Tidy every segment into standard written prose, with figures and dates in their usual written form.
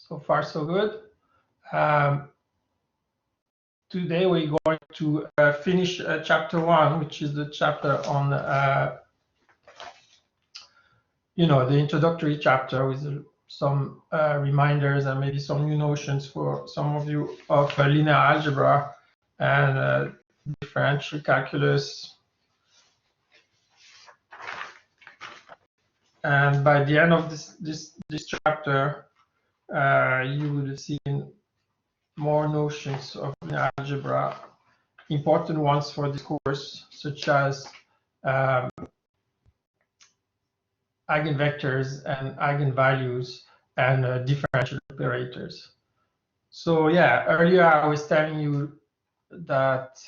So far, so good. Today we're going to finish chapter 1, which is the chapter on, the introductory chapter with some reminders and maybe some new notions for some of you of linear algebra and differential calculus. And by the end of this chapter, you will have seen more notions of linear algebra, important ones for this course, such as eigenvectors and eigenvalues and differential operators. So yeah, earlier I was telling you that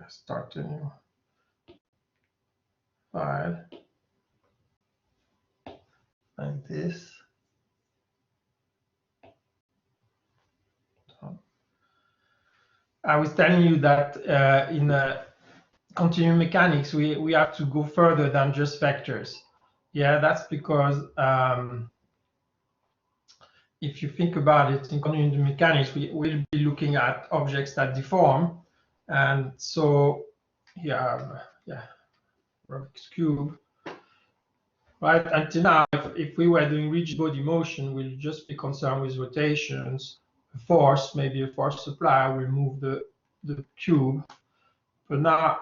start a new file like this. I was telling you that in continuum mechanics, we have to go further than just vectors. Yeah, that's because if you think about it, in continuum mechanics, we will be looking at objects that deform. And so you have, Rubik's Cube. Right, until now, if we were doing rigid body motion, we'll just be concerned with rotations, force, maybe a force supply will move the cube. But now,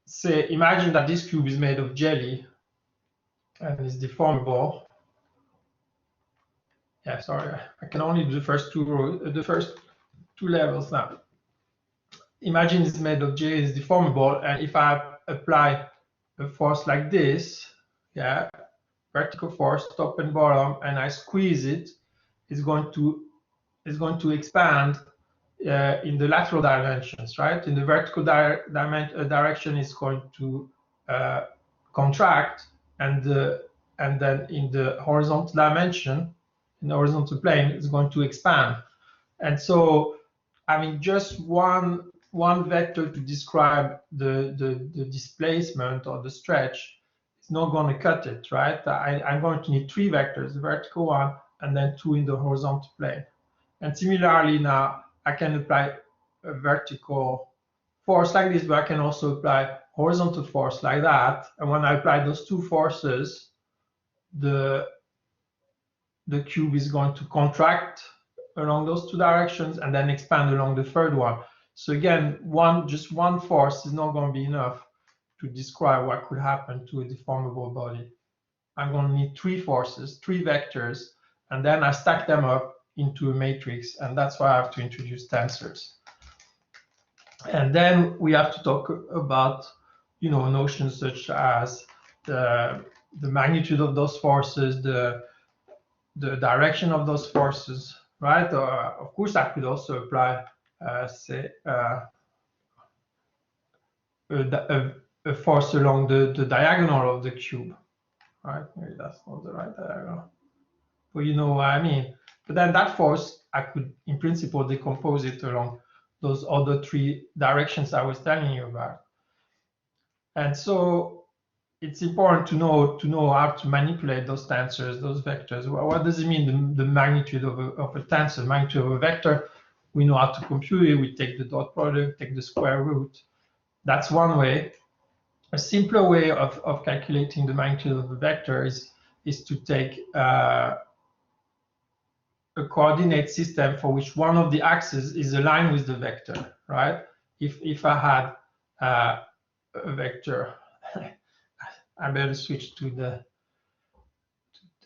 say, imagine that this cube is made of jelly and is deformable. Yeah, sorry, I can only do the first two levels now. Imagine it's made of jelly, it's deformable, and if I apply a force like this, yeah, vertical force, top and bottom, and I squeeze it, it's going to expand in the lateral dimensions, right? In the vertical direction, it's going to contract, and then in the horizontal dimension, in the horizontal plane, it's going to expand. And so, having just one vector to describe the displacement or the stretch, not going to cut it, right? I'm going to need 3 vectors, the vertical one, and then 2 in the horizontal plane. And similarly now, I can apply a vertical force like this, but I can also apply horizontal force like that. And when I apply those 2 forces, the cube is going to contract along those 2 directions and then expand along the third one. So again, just one force is not going to be enough to describe what could happen to a deformable body. I'm going to need 3 forces, 3 vectors, and then I stack them up into a matrix, and that's why I have to introduce tensors. And then we have to talk about, notions such as the magnitude of those forces, the direction of those forces, right? Of course, I could also apply, say, a force along the diagonal of the cube, right? Maybe that's not the right diagonal, but you know what I mean. But then that force, I could, in principle, decompose it along those other 3 directions I was telling you about. And so it's important to know how to manipulate those tensors, those vectors. What does it mean, the magnitude of a tensor, magnitude of a vector? We know how to compute it. We take the dot product, take the square root. That's one way. A simpler way of calculating the magnitude of a vector is to take a coordinate system for which one of the axes is aligned with the vector, right? If I had a vector, I better switch to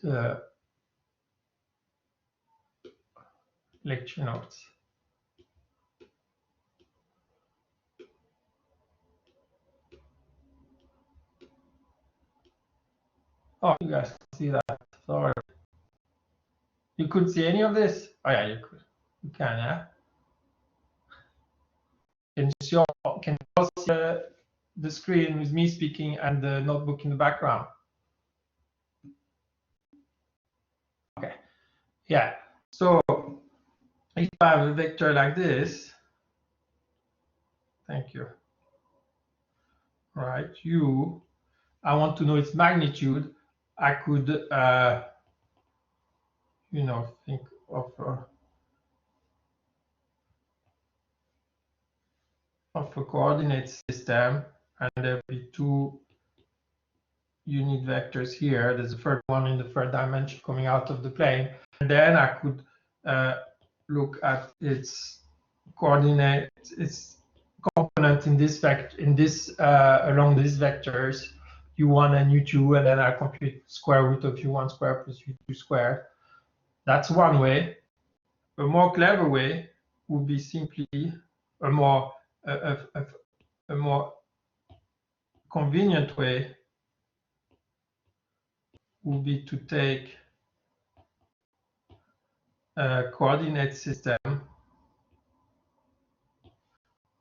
the lecture notes. Oh, you guys can see that. Sorry. You couldn't see any of this? Oh, yeah, you could. You can, yeah? Can you see the screen with me speaking and the notebook in the background? Okay. Yeah. So if I have a vector like this, thank you. Right, I want to know its magnitude. I could, think a coordinate system, and there'll be two unit vectors here. There's the first one in the third dimension coming out of the plane, and then I could look at its coordinate, its component in this along these vectors, u1 and u2, and then I compute square root of u1 squared plus u2 squared. That's one way. A more clever way would be simply a more convenient way would be to take a coordinate system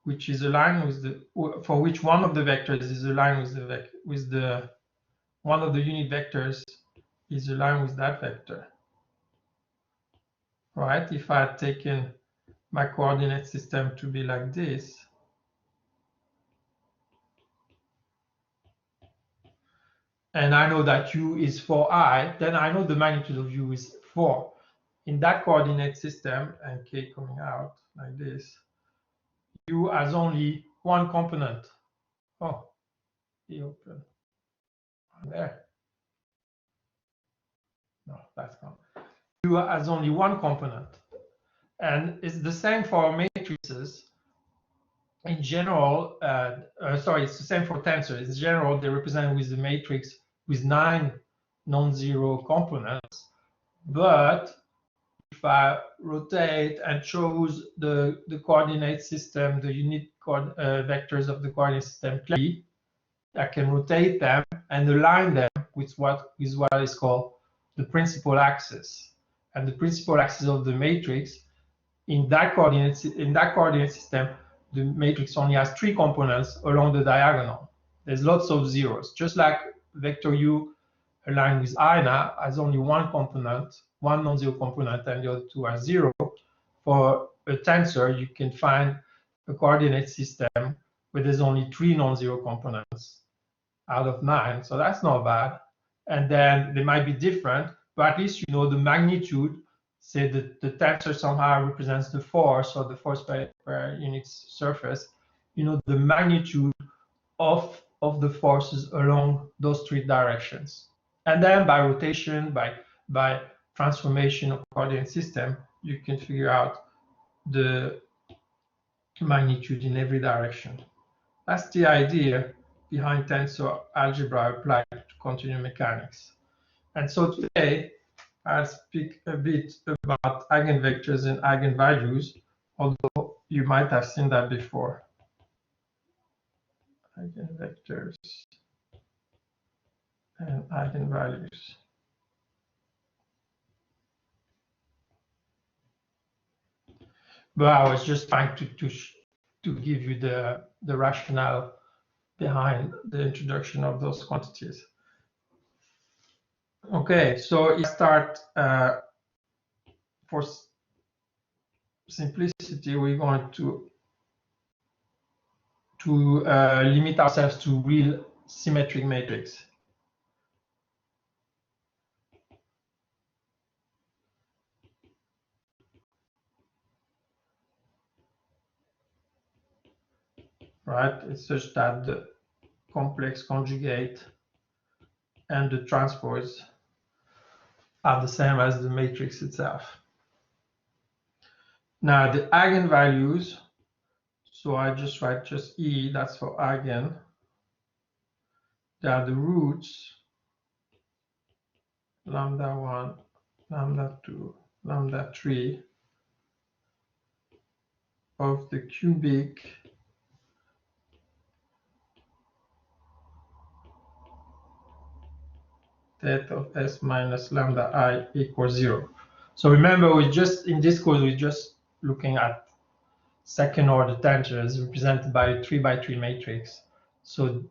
which is aligned with for which one of the vectors is aligned with one of the unit vectors is aligned with that vector. Right? If I had taken my coordinate system to be like this, and I know that u is 4i, then I know the magnitude of u is 4. In that coordinate system, and k coming out like this, u has only one component. Oh, he open. There. No, that's gone. U has only one component. And it's the same for matrices. In general, it's the same for tensors. In general, they represent with the matrix with 9 non-zero components. But if I rotate and choose the coordinate system, the unit vectors of the coordinate system clearly, I can rotate them and align them with what is called the principal axis. And the principal axis of the matrix in that coordinate system, the matrix only has 3 components along the diagonal. There's lots of zeros, just like vector u aligned with I now has only one component, one non-zero component, and the other 2 are 0. For a tensor, you can find a coordinate system where there's only 3 non-zero components out of 9, so that's not bad. And then they might be different, but at least you know the magnitude. Say that the tensor somehow represents the force, or the force per unit surface. You know the magnitude of the forces along those 3 directions. And then by rotation, by transformation of coordinate system, you can figure out the magnitude in every direction. That's the idea behind tensor algebra applied to continuum mechanics. And so today, I'll speak a bit about eigenvectors and eigenvalues, although you might have seen that before. Eigenvectors and eigenvalues. But I was just trying to give you the rationale behind the introduction of those quantities. Okay, so I start for simplicity, we're going to limit ourselves to real symmetric matrix. Right, it's such that the complex conjugate and the transpose are the same as the matrix itself. Now the eigenvalues, so I just write just E, that's for eigen. They are the roots, lambda 1, lambda 2, lambda 3 of the cubic that of S minus lambda I equals 0. So remember, we just in this code, we're just looking at second order tensors represented by a 3x3 matrix. So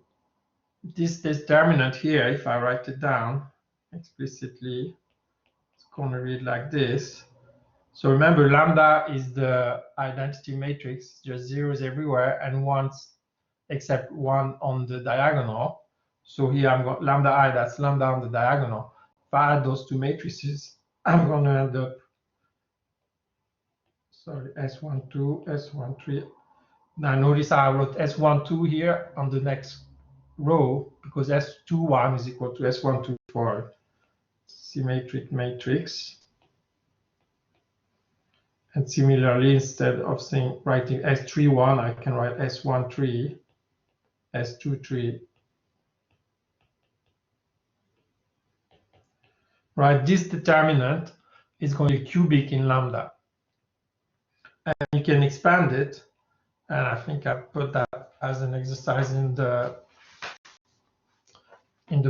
this determinant here, if I write it down explicitly, it's going to read like this. So remember, lambda is the identity matrix, just zeros everywhere and ones except one on the diagonal. So here I'm got lambda I, that's lambda on the diagonal. If I add those two matrices, I'm going to end up sorry, S12, S13. Now notice I wrote S12 here on the next row because S21 is equal to S12 for symmetric matrix. And similarly, instead of writing S31, I can write S13, S23. Right, this determinant is going to be cubic in lambda. And you can expand it, and I think I put that as an exercise in the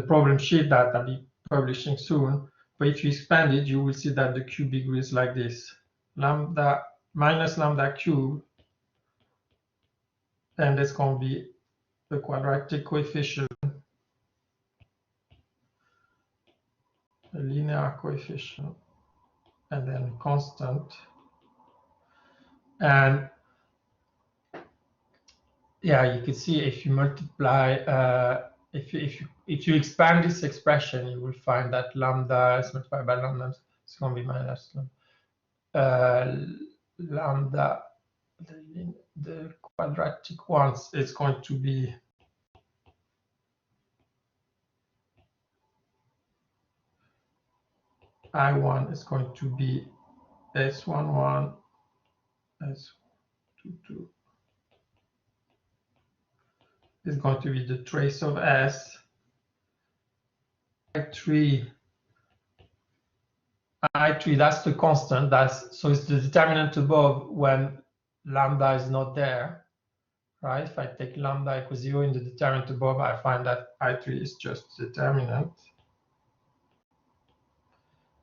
problem sheet that I'll be publishing soon. But if you expand it, you will see that the cubic is like this: lambda minus lambda cube, and it's going to be the quadratic coefficient, the linear coefficient, and then constant. And yeah, you can see if you multiply, if you expand this expression, you will find that lambda is multiplied by lambda. It's going to be minus lambda. The quadratic ones is going to be I1 is going to be S11, S22 is going to be the trace of S. I3, that's the constant. So it's the determinant above when lambda is not there, right? If I take lambda equals 0 in the determinant above, I find that I3 is just determinant.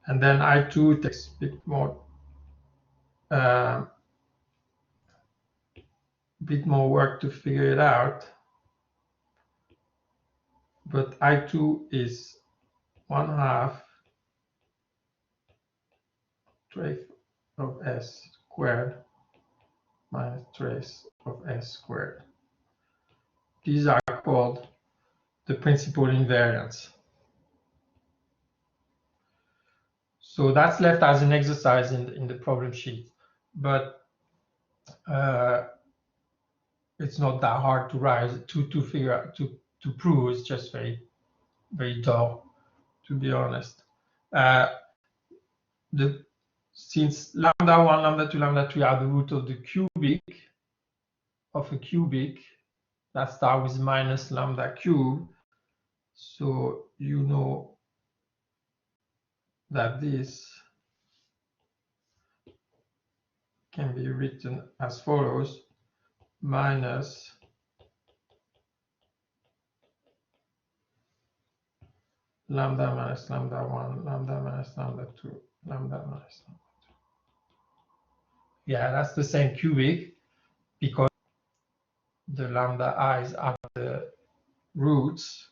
And then I2 takes a bit more work to figure it out. But I2 is 1/2 trace of S squared minus trace of S squared. These are called the principal invariants. So that's left as an exercise in the problem sheet, but it's not that hard to write to figure out to prove. It's just very dull, to be honest. Since lambda 1, lambda 2, lambda 3 are the root of the cubic of a cubic that starts with minus lambda cube, so you know that this can be written as follows: minus lambda minus lambda 1, lambda minus lambda 2, lambda minus lambda 2. Yeah, that's the same cubic because the lambda i's are the roots.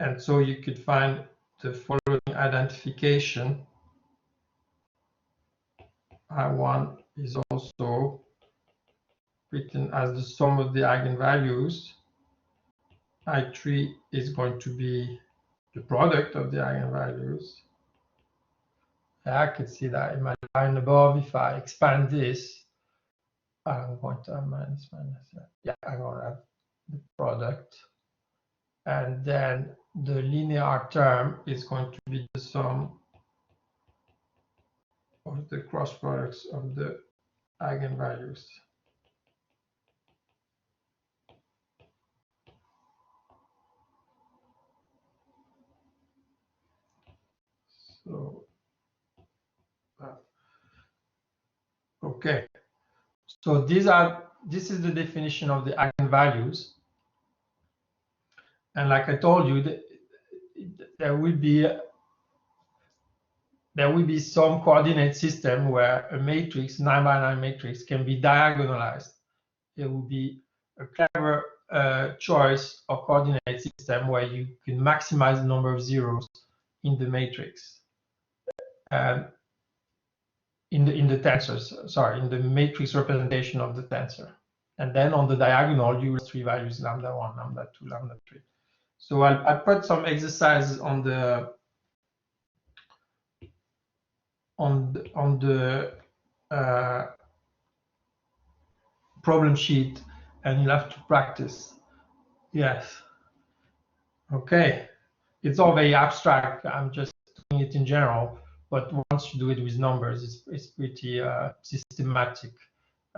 And so you could find the following identification. I1 is also written as the sum of the eigenvalues. I3 is going to be the product of the eigenvalues. I could see that in my line above. If I expand this, I'm going to have minus. Yeah, I'm going to have the product. And then the linear term is going to be the sum of the cross products of the eigenvalues. So, okay. So this is the definition of the eigenvalues. And like I told you, there will be some coordinate system where a matrix, 9×9 matrix, can be diagonalized. It will be a clever choice of coordinate system where you can maximize the number of zeros in the matrix. In the tensors, sorry, in the matrix representation of the tensor. And then on the diagonal, you will have 3 values, lambda 1, lambda 2, lambda 3. So I'll put some exercises on the problem sheet and you'll have to practice. Yes. Okay. It's all very abstract. I'm just doing it in general, but once you do it with numbers, it's pretty systematic.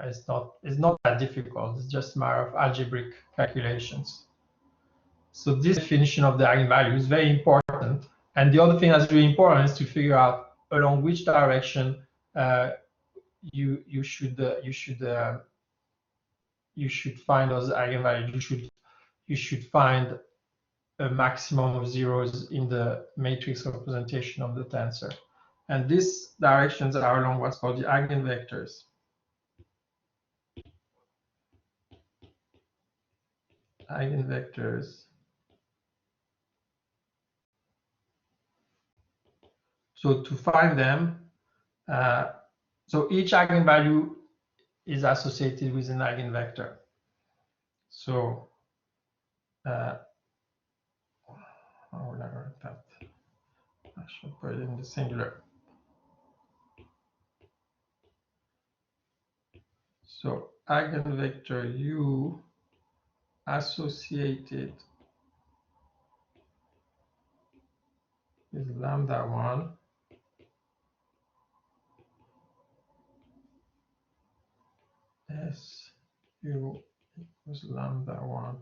It's not that difficult. It's just a matter of algebraic calculations. So this definition of the eigenvalue is very important. And the other thing that's really important is to figure out along which direction you should find those eigenvalues. You should find a maximum of zeros in the matrix representation of the tensor. And these directions are along what's called the eigenvectors. Eigenvectors. So to find them, so each eigenvalue is associated with an eigenvector. So how will I write that? I should put it in the singular. So eigenvector U associated with lambda 1 S U equals lambda 1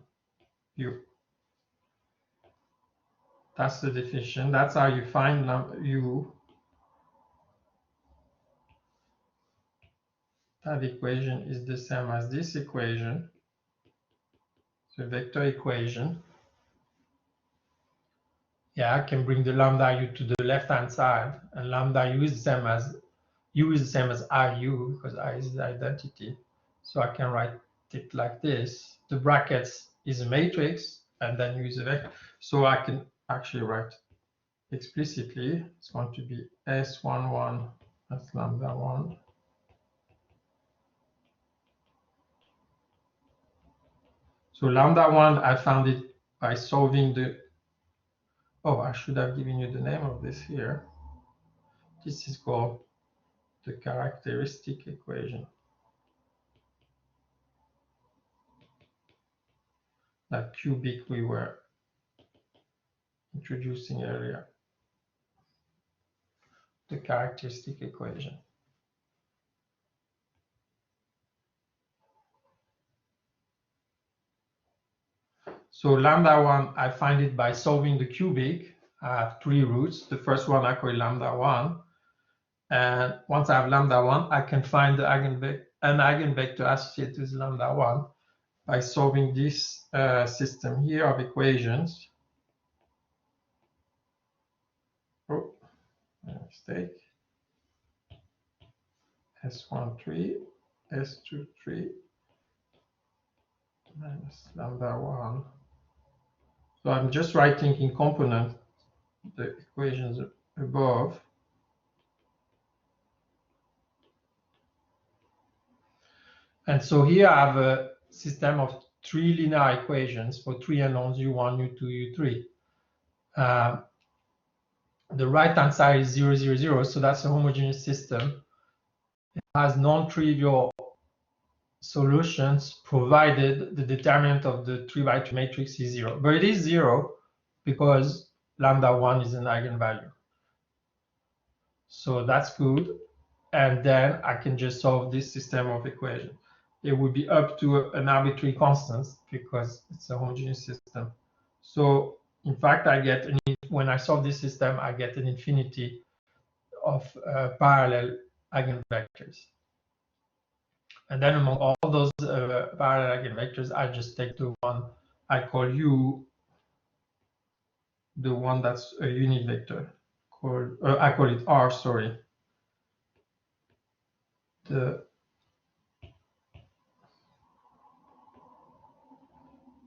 U. That's the definition. That's how you find lambda U. That equation is the same as this equation. So vector equation. Yeah, I can bring the lambda U to the left-hand side, and lambda U is the same as IU because I is the identity. So I can write it like this. The brackets is a matrix, and then U is a vector. So I can actually write explicitly. It's going to be S11 as lambda 1. So lambda 1, I found it by solving the. Oh, I should have given you the name of this here. This is called the characteristic equation. That cubic we were introducing earlier. The characteristic equation. So lambda 1, I find it by solving the cubic. I have 3 roots. The first one I call lambda 1. And once I have lambda 1, I can find an eigenvector associated with lambda 1 by solving this system here of equations. Oh, mistake. S13, S23 minus lambda 1. So I'm just writing in component the equations above. And so here I have a system of 3 linear equations for 3 unknowns, U1, U2, U3. The right-hand side is 0, 0, 0, so that's a homogeneous system. It has non-trivial solutions provided the determinant of the 3 by 3 matrix is 0. But it is 0 because lambda 1 is an eigenvalue. So that's good. And then I can just solve this system of equations. It would be up to an arbitrary constant because it's a homogeneous system. So in fact, when I solve this system, I get an infinity of parallel eigenvectors. And then among all those parallel eigenvectors, I just take the one I call U, the one that's a unit vector. I call it R, sorry. The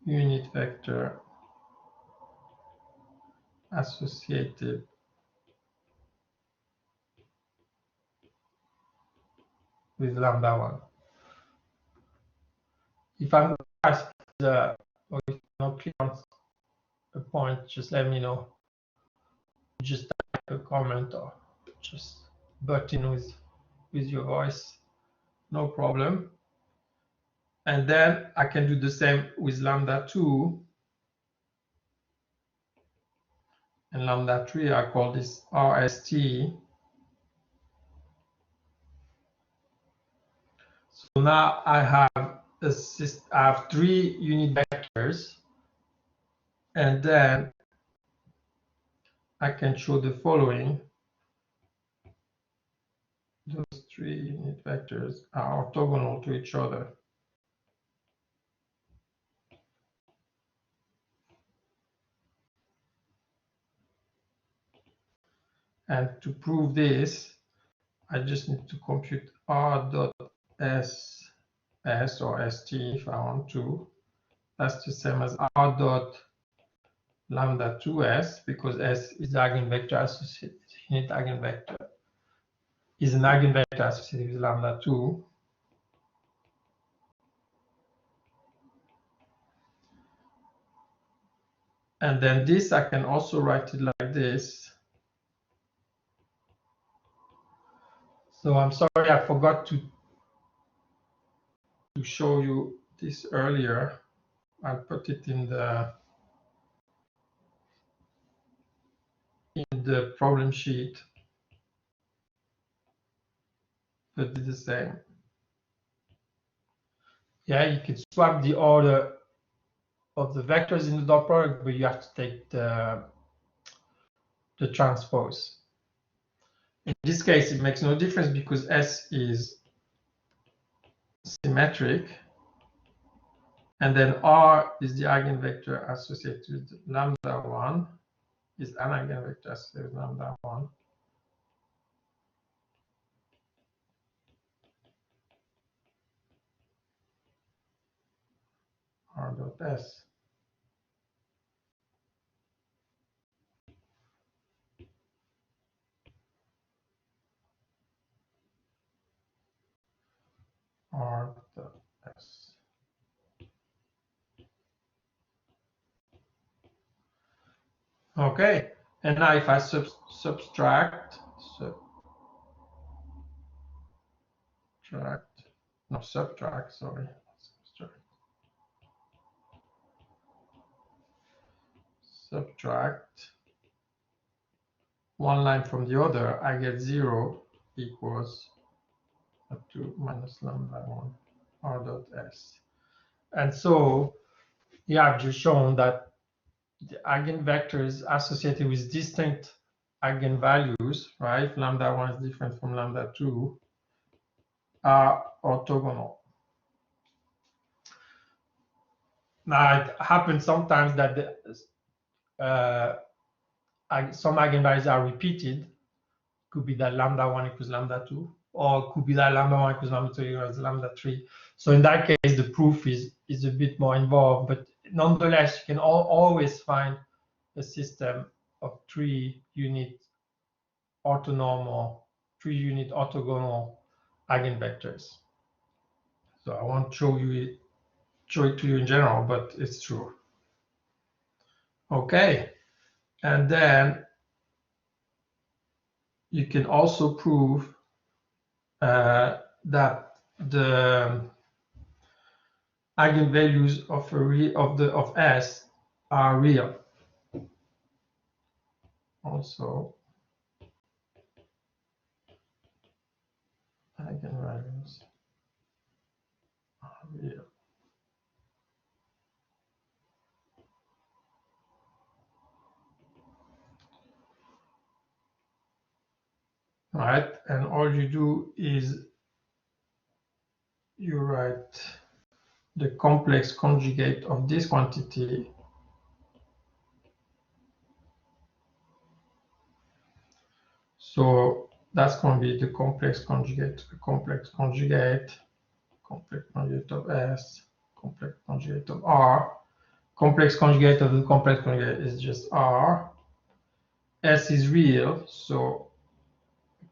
unit vector associated with lambda 1. If I'm or if you're not clear on a point, just let me know. Just type a comment or just button with with your voice, no problem. And then I can do the same with lambda 2 and lambda 3. I call this RST. So now I have 3 unit vectors, and then I can show the following. Those 3 unit vectors are orthogonal to each other. And to prove this, I just need to compute r dot s or st if I want to. That's the same as r dot lambda 2s, because s is the eigenvector associated, unit eigenvector is an eigenvector associated with lambda 2. And then this, I can also write it like this. So I'm sorry, I forgot to show you this earlier. I'll put it in the problem sheet, but it's the same. Yeah, you can swap the order of the vectors in the dot product, but you have to take the transpose. In this case, it makes no difference because S is symmetric, and then R is the eigenvector associated with lambda 1, is an eigenvector associated with lambda 1. R dot S. R dot S. Okay, and now if I subtract, sorry, subtract one line from the other, I get 0 equals up to minus lambda 1 r dot s. And so yeah, I've just shown that the eigenvectors associated with distinct eigenvalues, right? If lambda 1 is different from lambda 2, are orthogonal. Now, it happens sometimes that some eigenvalues are repeated. Could be that lambda 1 equals lambda 2, or could be that lambda 1 equals lambda 2 equals lambda 3. So in that case, the proof is a bit more involved, but nonetheless, you can always find a system of 3 unit orthogonal eigenvectors. So I won't show it to you in general, but it's true. Okay, and then you can also prove that the eigenvalues of S are real. Also, eigenvalues are real. All right, and all you do is you write the complex conjugate of this quantity so that's going to be the complex conjugate of S, complex conjugate of R. Complex conjugate of the complex conjugate is just R. S is real, so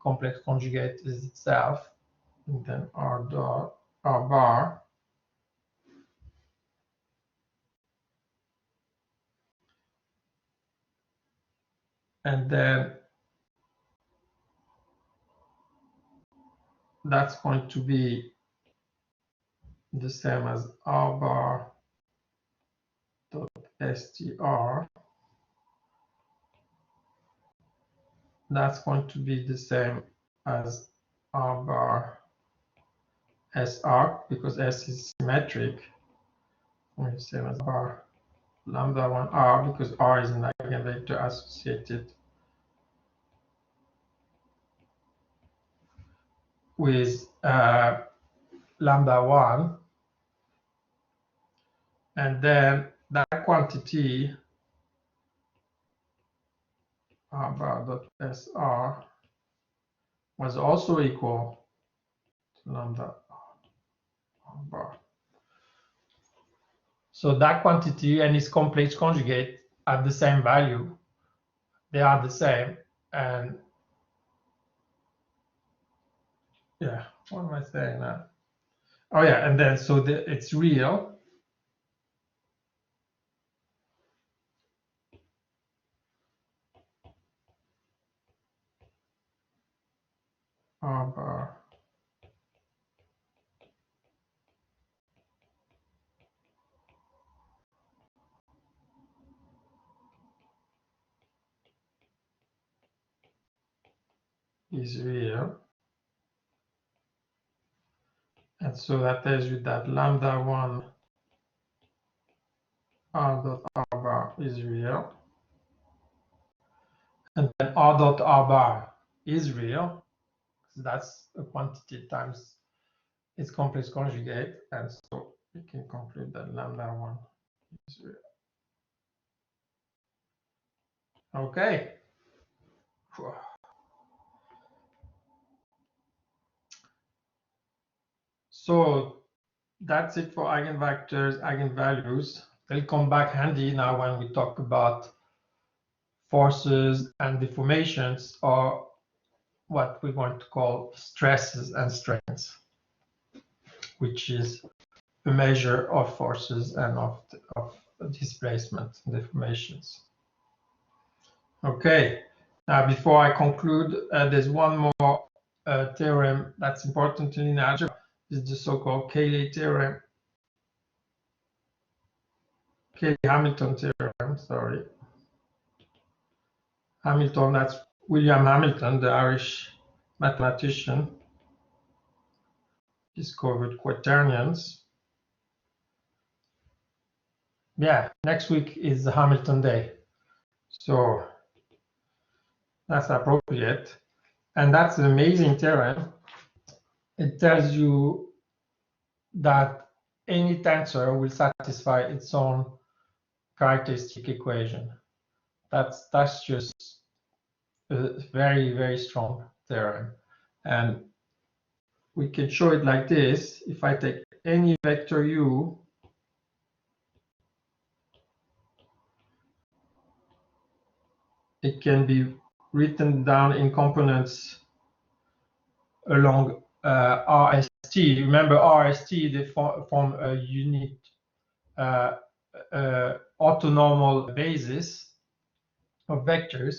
complex conjugate is itself, and then R bar. And then that's going to be the same as r bar dot str. That's going to be the same as r bar sr, because S is symmetric. The same as r lambda 1 r, because r is an eigenvector associated with lambda 1. And then that quantity r bar dot sr was also equal to lambda r bar. So that quantity and its complex conjugate have the same value. They are the same. And yeah, what am I saying now? Oh yeah, and then so it's real. R bar is real. And so that tells you that lambda 1 r dot r bar is real. And then r dot r bar is real. So that's a quantity times its complex conjugate. And so you can conclude that lambda 1 is real. Okay. So that's it for eigenvectors, eigenvalues. They'll come back handy now when we talk about forces and deformations, or what we want to call stresses and strains, which is a measure of forces and of displacement and deformations. Okay, now before I conclude, there's one more theorem that's important in algebra. Is the so-called Cayley theorem. Cayley-Hamilton theorem, sorry. Hamilton, that's William Hamilton, the Irish mathematician, discovered quaternions. Yeah, next week is the Hamilton Day. So that's appropriate. And that's an amazing theorem. It tells you that any tensor will satisfy its own characteristic equation. That's just a very, very strong theorem. And we can show it like this. If I take any vector u, it can be written down in components along RST. Remember, RST, they form a unit orthonormal basis of vectors.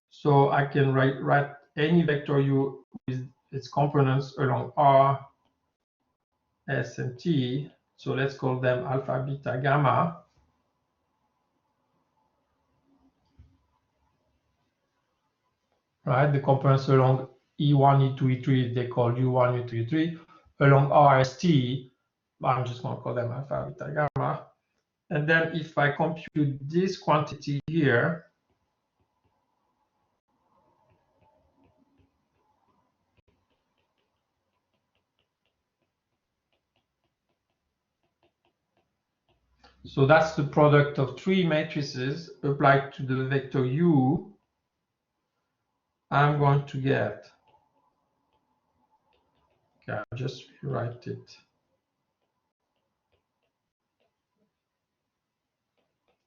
So I can write any vector u with its components along R, S, and T. So let's call them alpha, beta, gamma. Right, the components along E1, E2, E3, they call U1, U2, U3. Along RST, I'm just going to call them alpha, beta, gamma. And then if I compute this quantity here, so that's the product of three matrices applied to the vector u, I'm going to get, okay, I'll just rewrite it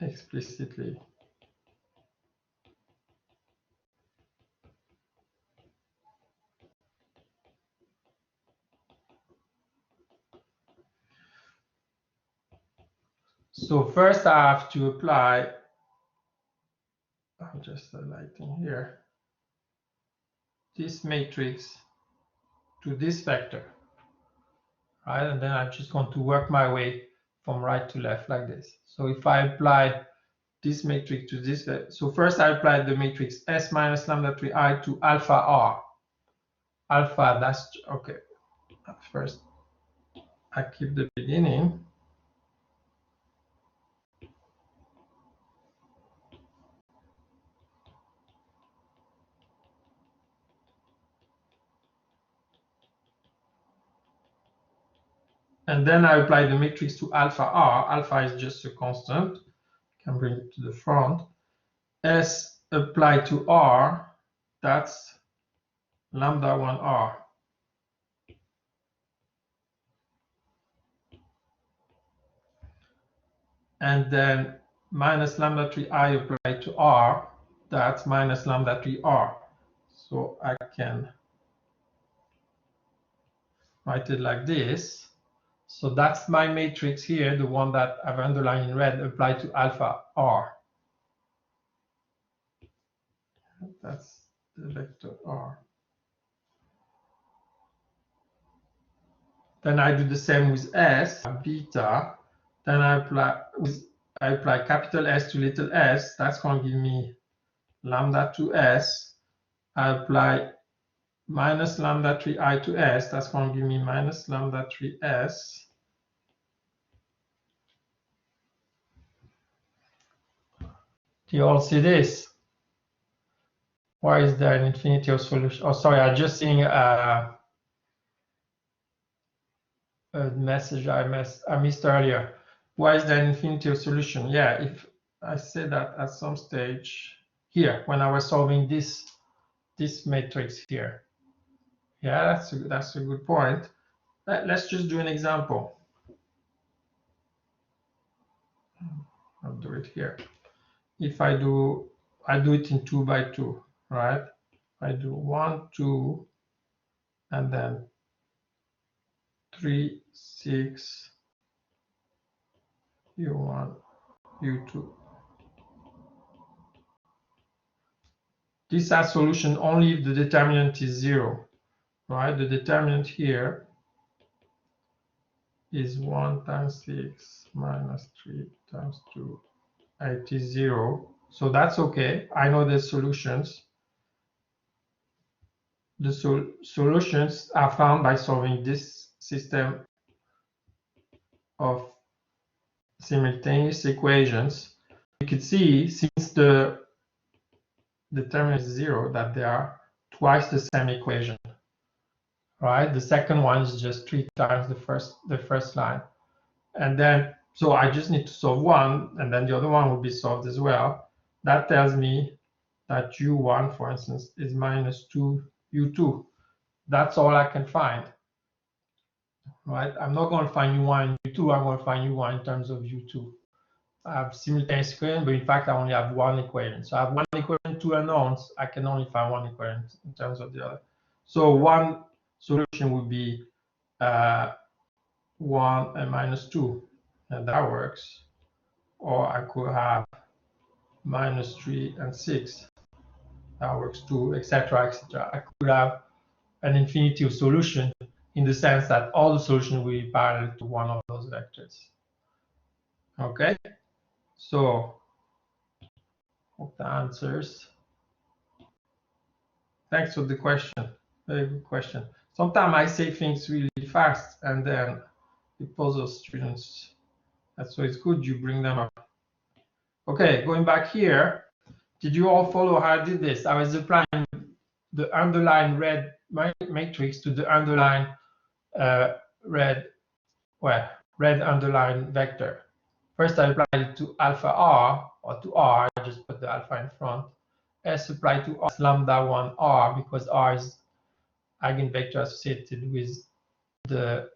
explicitly. So first I have to apply, I'm just highlighting here, this matrix to this vector, right? And then I'm just going to work my way from right to left like this. So if I apply this matrix to this, so first I apply the matrix S minus lambda 3I to alpha R. Alpha, that's okay. First, I keep the beginning. And then I apply the matrix to alpha R. Alpha is just a constant. I can bring it to the front. S applied to R, that's lambda 1R. And then minus lambda 3I applied to R, that's minus lambda 3R. So I can write it like this. So that's my matrix here, the one that I've underlined in red, applied to alpha R. That's the vector R. Then I do the same with S, beta. Then I apply capital S to little s. That's going to give me lambda 2s. I apply minus lambda 3I to s. That's going to give me minus lambda 3s. Do you all see this? Why is there an infinity of solution? Oh, sorry, I just seeing a message I missed earlier. Why is there an infinity of solution? Yeah, if I said that at some stage here, when I was solving this matrix here. Yeah, that's a good point. Let's just do an example. I'll do it here. If I do it in 2 by 2, right? I do 1, 2, and then 3, 6, U1, U2. This has solution only if the determinant is 0, right? The determinant here is 1 times 6 minus 3 times 2. It is 0. So that's okay. I know the solutions. The solutions are found by solving this system of simultaneous equations. You can see, since the determinant is 0, that there are twice the same equation, right? The second one is just 3 times the first line. And then, so I just need to solve one, and then the other one will be solved as well. That tells me that U1, for instance, is minus 2 U2. That's all I can find, right? I'm not going to find U1 and U2. I'm going to find U1 in terms of U2. I have simultaneous equation, but in fact, I only have one equation. So I have one equation, 2 unknowns. I can only find one equation in terms of the other. So one solution would be 1 and minus 2, and that works. Or I could have minus 3 and 6. That works too, etc., etc. I could have an infinity of solution in the sense that all the solutions will be parallel to one of those vectors. Okay, so hope that answers. Thanks for the question. Very good question. Sometimes I say things really fast and then it puzzles students. That's why it's good you bring them up. Okay, going back here, did you all follow how I did this? I was applying the underlined red matrix to the underlined red underlined vector. First, I applied it to alpha R, or to R, I just put the alpha in front. S applied to R, lambda 1 R, because R is eigenvector associated with the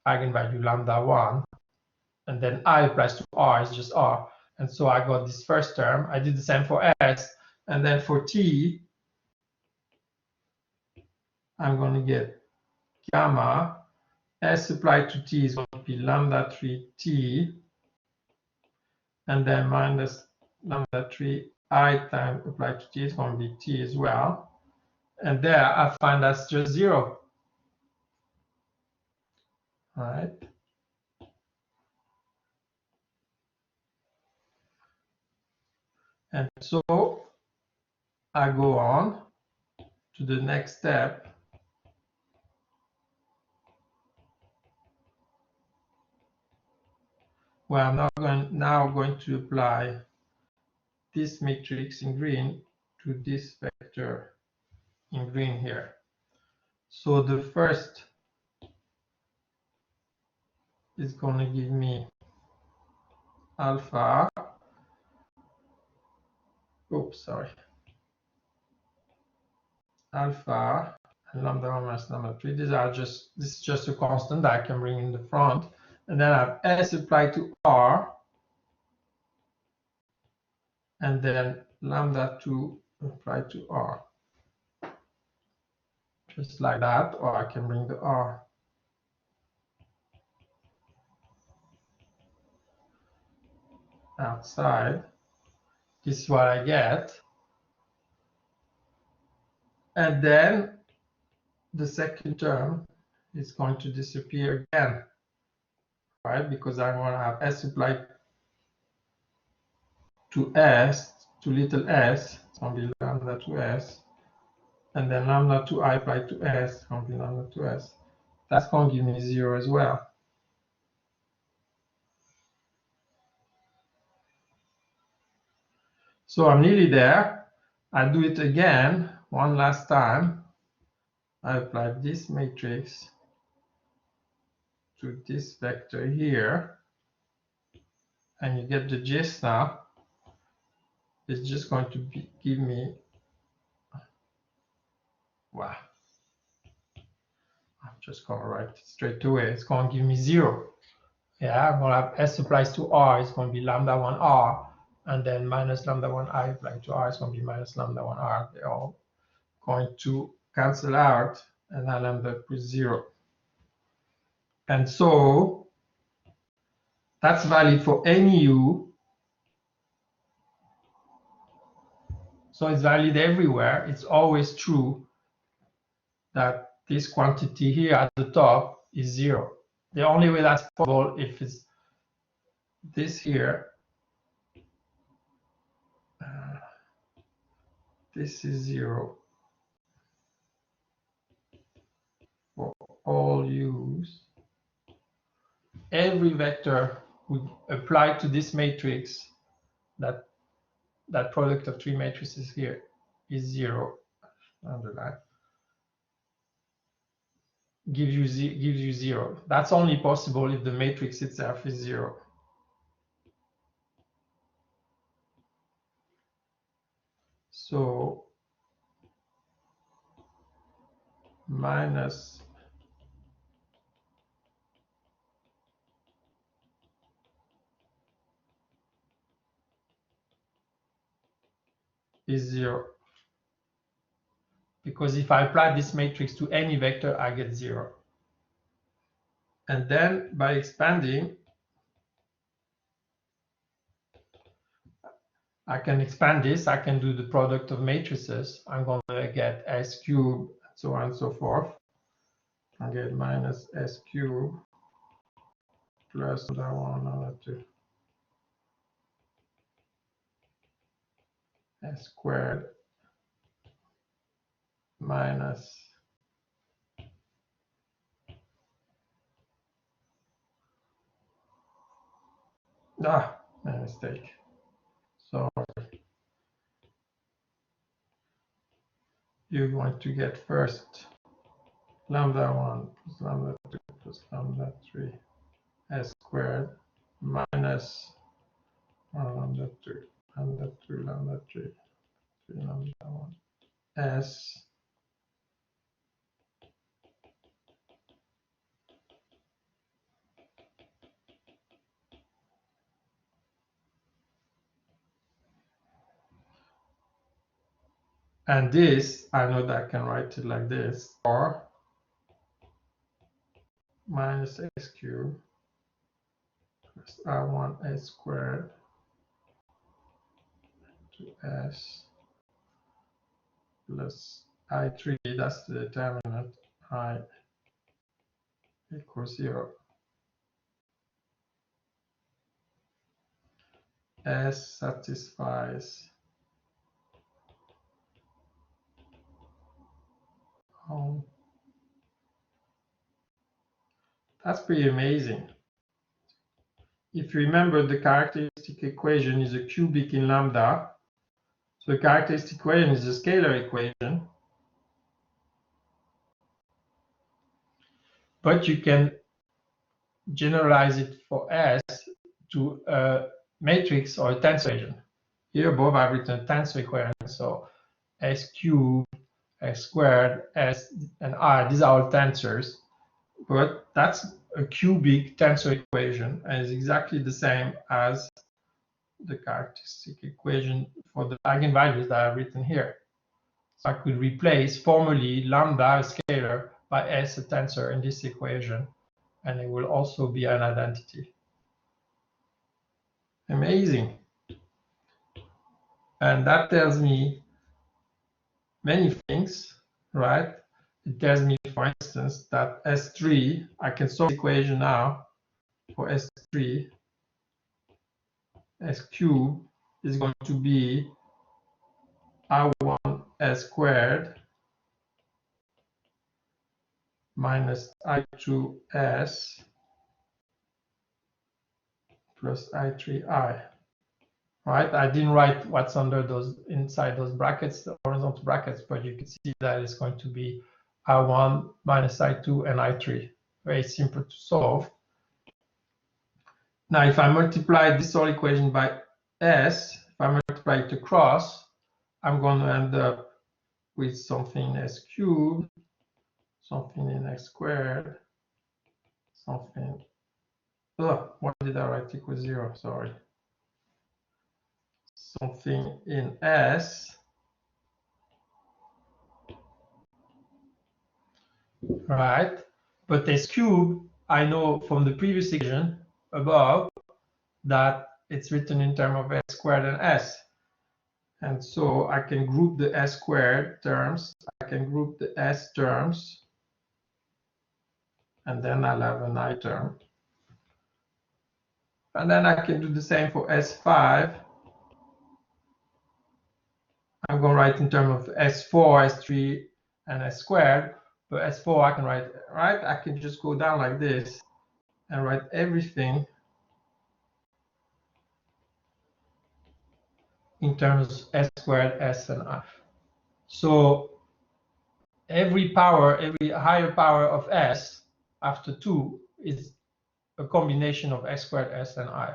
eigenvalue lambda 1. And then I applies to R, is just R. And so I got this first term. I did the same for S. And then for T, I'm going to get gamma. S applied to T is going to be lambda 3T. And then minus lambda 3I time applied to T is going to be T as well. And there I find that's just 0. right? And so I go on to the next step, where I'm now going to apply this matrix in green to this vector in green here. So the first is going to give me alpha. Oops, sorry. Alpha and lambda 1 minus lambda 3. This is just a constant that I can bring in the front. And then I have S applied to R. And then lambda 2 applied to R. Just like that, or I can bring the R outside. This is what I get. And then the second term is going to disappear again, right? Because I'm going to have S applied to S, to little s, it's going to be lambda to S. And then lambda 2I applied to S, it's going to be lambda to S. That's going to give me 0 as well. So I'm nearly there. I'll do it again one last time. I apply this matrix to this vector here, and you get the gist now. It's just going to give me, wow, I'm just going to write it straight away. It's going to give me 0. Yeah, I'm going to have S applies to R. It's going to be lambda 1 R, and then minus lambda 1 I applied to R. It's going to be minus lambda 1 R. They're all going to cancel out, and I'll end up with 0. And so that's valid for any U. So it's valid everywhere. It's always true that this quantity here at the top is 0. The only way that's possible if it's this here. This is 0 for all U's. Every vector would apply to this matrix, that product of 3 matrices here is 0. Underline. Gives you 0. That's only possible if the matrix itself is 0. So minus is 0. Because if I apply this matrix to any vector, I get 0. And then by expanding, I can expand this. I can do the product of matrices. I'm going to get S cubed, and so on and so forth. I get minus S cubed plus lambda 1 lambda 2 S squared minus my mistake. So you're going to get first lambda 1 plus lambda 2 plus lambda 3 S squared minus lambda 2, lambda 2, lambda 3, 3 lambda 1 S and this, I know that I can write it like this, or minus S cubed plus R1 S squared to S plus I3, that's the determinant, I equals 0. S satisfies all. That's pretty amazing. If you remember, the characteristic equation is a cubic in lambda. So the characteristic equation is a scalar equation. But you can generalize it for S to a matrix or a tensor equation. Here above I've written a tensor equation. So S cubed, S squared, S and I, these are all tensors. But that's a cubic tensor equation and is exactly the same as the characteristic equation for the eigenvalues that I've written here. So I could replace formally lambda, a scalar, by S, a tensor, in this equation, and it will also be an identity. Amazing. And that tells me many things, right? It tells me, for instance, that S3, I can solve the equation now for S3, S cubed is going to be I1 S squared minus I2 S plus I3I. Right? I didn't write what's under those, inside those brackets, the horizontal brackets, but you can see that it's going to be I1 minus I2 and I3. Very simple to solve. Now, if I multiply this whole equation by S, if I multiply it across, I'm going to end up with something S cubed, something in X squared, something. Oh, what did I write equals 0? Sorry. Something in S, right? But S cubed, I know from the previous equation above that it's written in terms of S squared and S. And so I can group the S squared terms, I can group the S terms, and then I'll have an I term. And then I can do the same for S5. I'm going to write in terms of S4, S3, and S squared. But S4 I can write, right? I can just go down like this and write everything in terms of S squared, S, and I. So every power, every higher power of S after 2 is a combination of S squared, S, and I.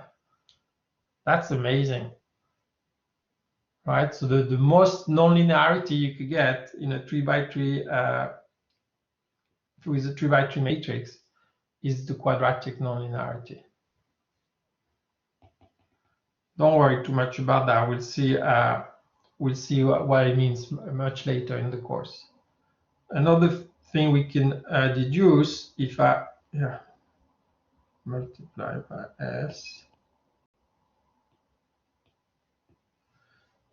That's amazing, right? So the most nonlinearity you could get in a 3x3 with a 3x3 matrix is the quadratic nonlinearity. Don't worry too much about that. We'll see what it means much later in the course. Another thing we can deduce if I multiply by S.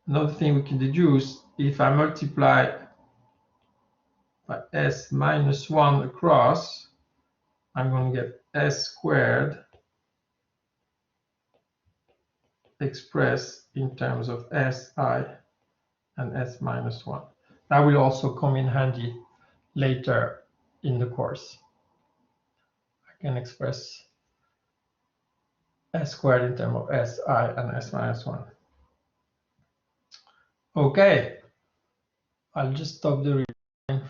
Another thing we can deduce, if I multiply by S minus 1 across, I'm going to get S squared expressed in terms of Si and S minus 1. That will also come in handy later in the course. I can express S squared in terms of Si and S minus 1. Okay, I'll just stop the recording